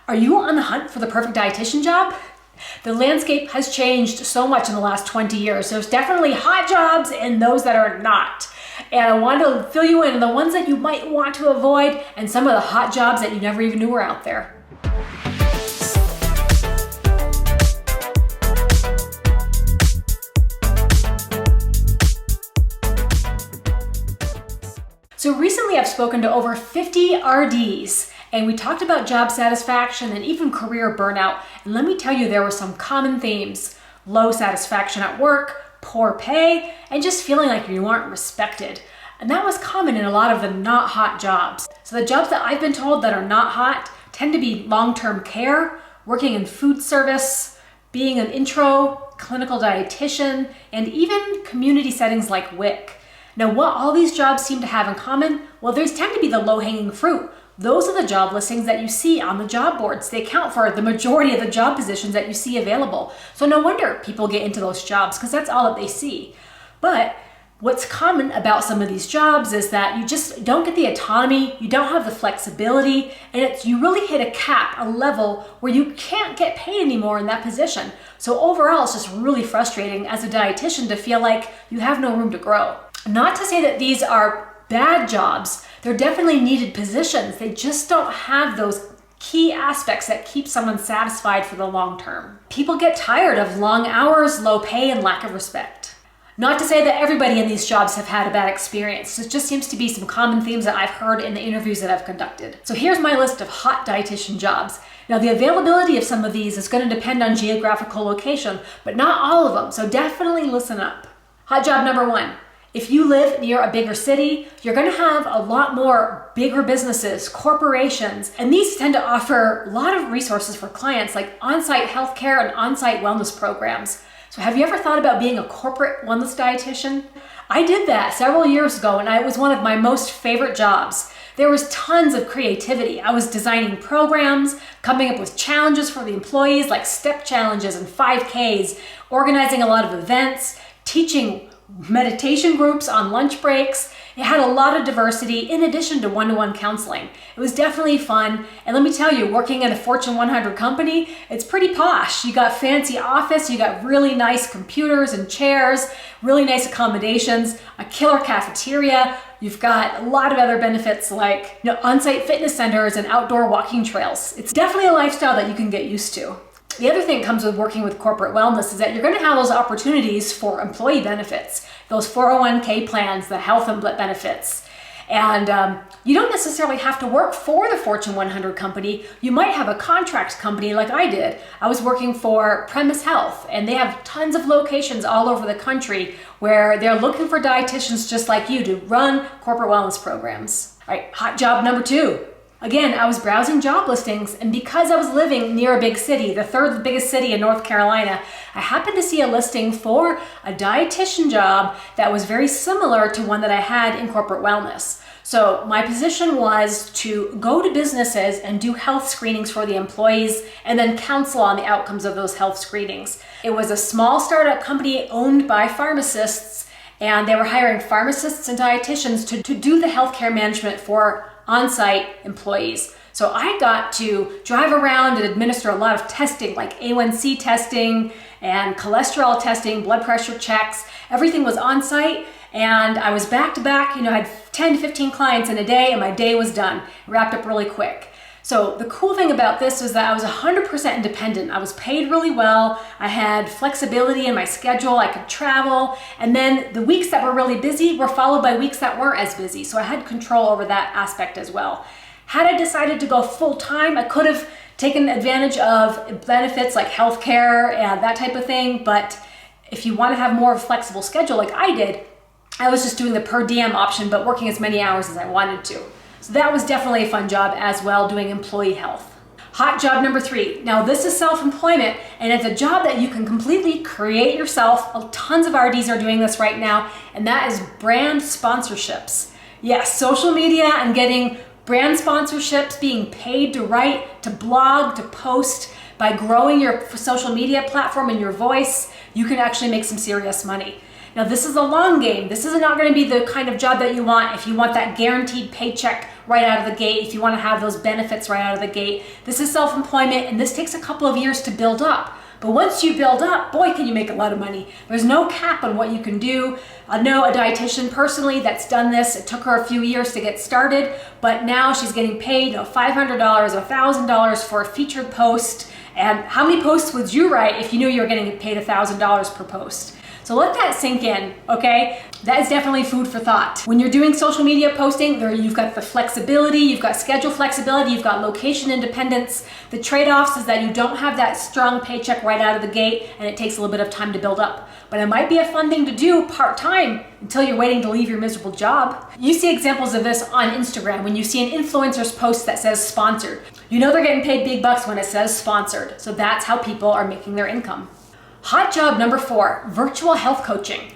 Are you on the hunt for the perfect dietitian job? The landscape has changed so much in the last 20 years. There's definitely hot jobs and those that are not. And I want to fill you in on the ones that you might want to avoid and some of the hot jobs that you never even knew were out there. So recently I've spoken to over 50 RDs and we talked about job satisfaction and even career burnout. And let me tell you, there were some common themes: low satisfaction at work, poor pay, and just feeling like you aren't respected. And that was common in a lot of the not hot jobs. So the jobs that I've been told that are not hot tend to be long-term care, working in food service, being an intro, clinical dietitian, and even community settings like WIC. Now, what all these jobs seem to have in common? Well, these tend to be the low-hanging fruit. Those are the job listings that you see on the job boards. They account for the majority of the job positions that you see available. So no wonder people get into those jobs, because that's all that they see. But what's common about some of these jobs is that you just don't get the autonomy, you don't have the flexibility, and you really hit a cap, a level where you can't get paid anymore in that position. So overall, it's just really frustrating as a dietitian to feel like you have no room to grow. Not to say that these are bad jobs. They're definitely needed positions. They just don't have those key aspects that keep someone satisfied for the long term. People get tired of long hours, low pay, and lack of respect. Not to say that everybody in these jobs have had a bad experience. It just seems to be some common themes that I've heard in the interviews that I've conducted. So here's my list of hot dietitian jobs. Now, the availability of some of these is going to depend on geographical location, but not all of them. So definitely listen up. Hot job number 1. If you live near a bigger city, you're going to have a lot more bigger businesses, corporations, and these tend to offer a lot of resources for clients like on-site healthcare and on-site wellness programs. So have you ever thought about being a corporate wellness dietitian? I did that several years ago and it was one of my most favorite jobs. There was tons of creativity. I was designing programs, coming up with challenges for the employees like step challenges and 5Ks, organizing a lot of events, teaching meditation groups on lunch breaks. It had a lot of diversity in addition to one-to-one counseling. It was definitely fun. And let me tell you, working at a Fortune 100 company, it's pretty posh. You got fancy office, you got really nice computers and chairs, really nice accommodations, a killer cafeteria. You've got a lot of other benefits like on-site fitness centers and outdoor walking trails. It's definitely a lifestyle that you can get used to. The other thing that comes with working with corporate wellness is that you're going to have those opportunities for employee benefits, those 401k plans, the health and benefits. And you don't necessarily have to work for the Fortune 100 company. You might have a contract company like I did. I was working for Premise Health, and they have tons of locations all over the country where they're looking for dietitians just like you to run corporate wellness programs. All right, hot job number 2. Again, I was browsing job listings, and because I was living near a big city, the third biggest city in North Carolina, I happened to see a listing for a dietitian job that was very similar to one that I had in corporate wellness. So my position was to go to businesses and do health screenings for the employees and then counsel on the outcomes of those health screenings. It was a small startup company owned by pharmacists, and they were hiring pharmacists and dietitians to do the healthcare management for on-site employees. So I got to drive around and administer a lot of testing like A1C testing and cholesterol testing, blood pressure checks. Everything was on-site, and I was back-to-back, I had 10 to 15 clients in a day, and my day was done. Wrapped up really quick. So the cool thing about this was that I was 100% independent. I was paid really well. I had flexibility in my schedule. I could travel. And then the weeks that were really busy were followed by weeks that weren't as busy. So I had control over that aspect as well. Had I decided to go full-time, I could have taken advantage of benefits like healthcare and that type of thing. But if you want to have more of a flexible schedule like I did, I was just doing the per diem option, but working as many hours as I wanted to. So that was definitely a fun job as well, doing employee health. Hot job number 3. Now this is self-employment, and it's a job that you can completely create yourself. Tons of RDs are doing this right now, and that is brand sponsorships. Yes, social media and getting brand sponsorships, being paid to write, to blog, to post. By growing your social media platform and your voice, you can actually make some serious money. Now, this is a long game. This is not going to be the kind of job that you want if you want that guaranteed paycheck right out of the gate, if you want to have those benefits right out of the gate. This is self-employment, and this takes a couple of years to build up. But once you build up, boy, can you make a lot of money. There's no cap on what you can do. I know a dietitian personally that's done this. It took her a few years to get started, but now she's getting paid $500, $1,000 for a featured post. And how many posts would you write if you knew you were getting paid $1,000 per post? So let that sink in, okay? That is definitely food for thought. When you're doing social media posting, you've got the flexibility, you've got schedule flexibility, you've got location independence. The trade-offs is that you don't have that strong paycheck right out of the gate, and it takes a little bit of time to build up. But it might be a fun thing to do part-time until you're waiting to leave your miserable job. You see examples of this on Instagram when you see an influencer's post that says sponsored. You know they're getting paid big bucks when it says sponsored. So that's how people are making their income. Hot job number 4, virtual health coaching.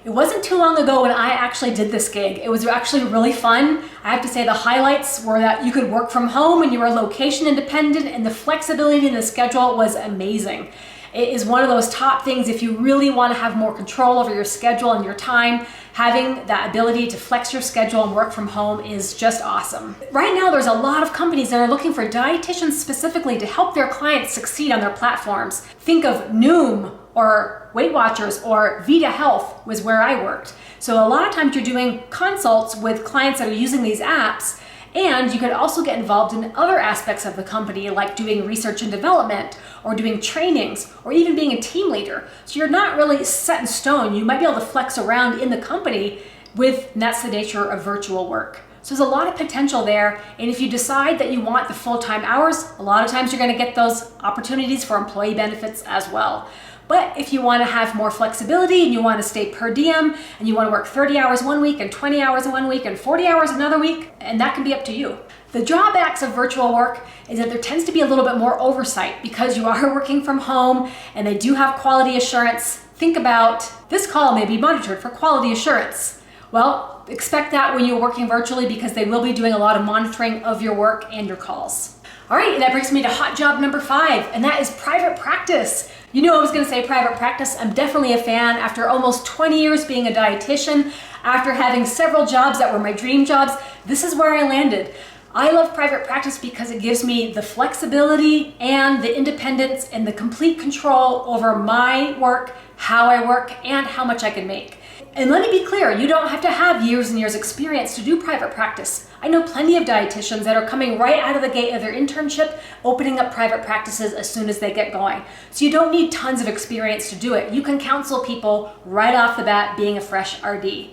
It wasn't too long ago when I actually did this gig. It was actually really fun. I have to say the highlights were that you could work from home and you were location independent, and the flexibility in the schedule was amazing. It is one of those top things if you really want to have more control over your schedule and your time. Having that ability to flex your schedule and work from home is just awesome. Right now, there's a lot of companies that are looking for dietitians specifically to help their clients succeed on their platforms. Think of Noom or Weight Watchers or Vita Health was where I worked. So a lot of times you're doing consults with clients that are using these apps, and you could also get involved in other aspects of the company, like doing research and development or doing trainings or even being a team leader. So you're not really set in stone. You might be able to flex around in the company and that's the nature of virtual work. So there's a lot of potential there. And if you decide that you want the full-time hours, a lot of times you're going to get those opportunities for employee benefits as well. But if you want to have more flexibility and you want to stay per diem and you want to work 30 hours one week and 20 hours one week and 40 hours another week, and that can be up to you. The drawbacks of virtual work is that there tends to be a little bit more oversight because you are working from home and they do have quality assurance. Think about this call may be monitored for quality assurance. Well, expect that when you're working virtually because they will be doing a lot of monitoring of your work and your calls. All right, and that brings me to hot job number 5, and that is private practice. You knew I was going to say private practice. I'm definitely a fan. After almost 20 years being a dietitian, after having several jobs that were my dream jobs, this is where I landed. I love private practice because it gives me the flexibility and the independence and the complete control over my work, how I work, and how much I can make. And let me be clear, you don't have to have years and years experience to do private practice. I know plenty of dietitians that are coming right out of the gate of their internship, opening up private practices as soon as they get going. So you don't need tons of experience to do it. You can counsel people right off the bat being a fresh RD.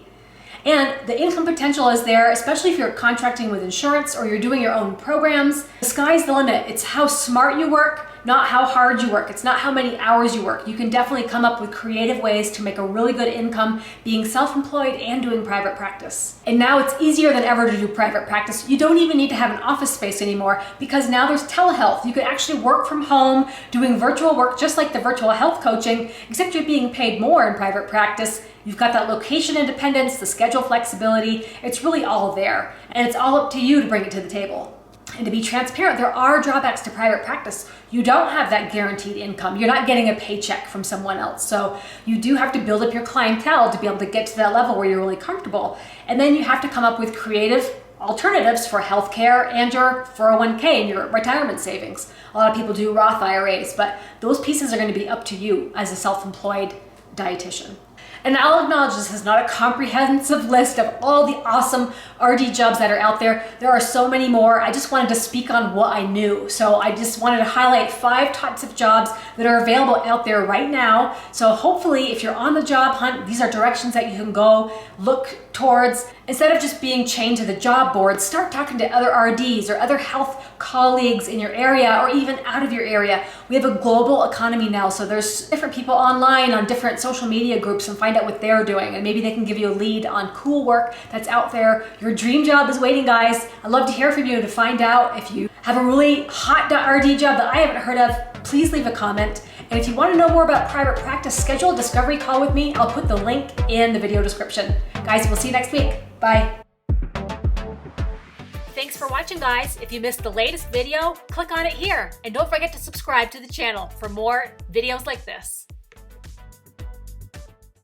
And the income potential is there, especially if you're contracting with insurance or you're doing your own programs. The sky's the limit. It's how smart you work, not how hard you work. It's not how many hours you work. You can definitely come up with creative ways to make a really good income being self-employed and doing private practice. And now it's easier than ever to do private practice. You don't even need to have an office space anymore because now there's telehealth. You can actually work from home doing virtual work just like the virtual health coaching, except you're being paid more in private practice. You've got that location independence, the schedule flexibility. It's really all there. And it's all up to you to bring it to the table. And to be transparent, there are drawbacks to private practice. You don't have that guaranteed income. You're not getting a paycheck from someone else. So you do have to build up your clientele to be able to get to that level where you're really comfortable. And then you have to come up with creative alternatives for healthcare and your 401k and your retirement savings. A lot of people do Roth IRAs, but those pieces are going to be up to you as a self-employed dietitian. And I'll acknowledge this is not a comprehensive list of all the awesome RD jobs that are out there. There are so many more. I just wanted to speak on what I knew. So I just wanted to highlight 5 types of jobs that are available out there right now. So hopefully if you're on the job hunt, these are directions that you can go look towards. Instead of just being chained to the job board, start talking to other RDs or other health colleagues in your area or even out of your area. We have a global economy now, so there's different people online on different social media groups and find out what they're doing, and maybe they can give you a lead on cool work that's out there. Your dream job is waiting, guys. I'd love to hear from you to find out if you have a really hot RD job that I haven't heard of. Please leave a comment. And if you want to know more about private practice, schedule a discovery call with me. I'll put the link in the video description. Guys, we'll see you next week. Bye. Thanks for watching, guys. If you missed the latest video, click on it here. And don't forget to subscribe to the channel for more videos like this.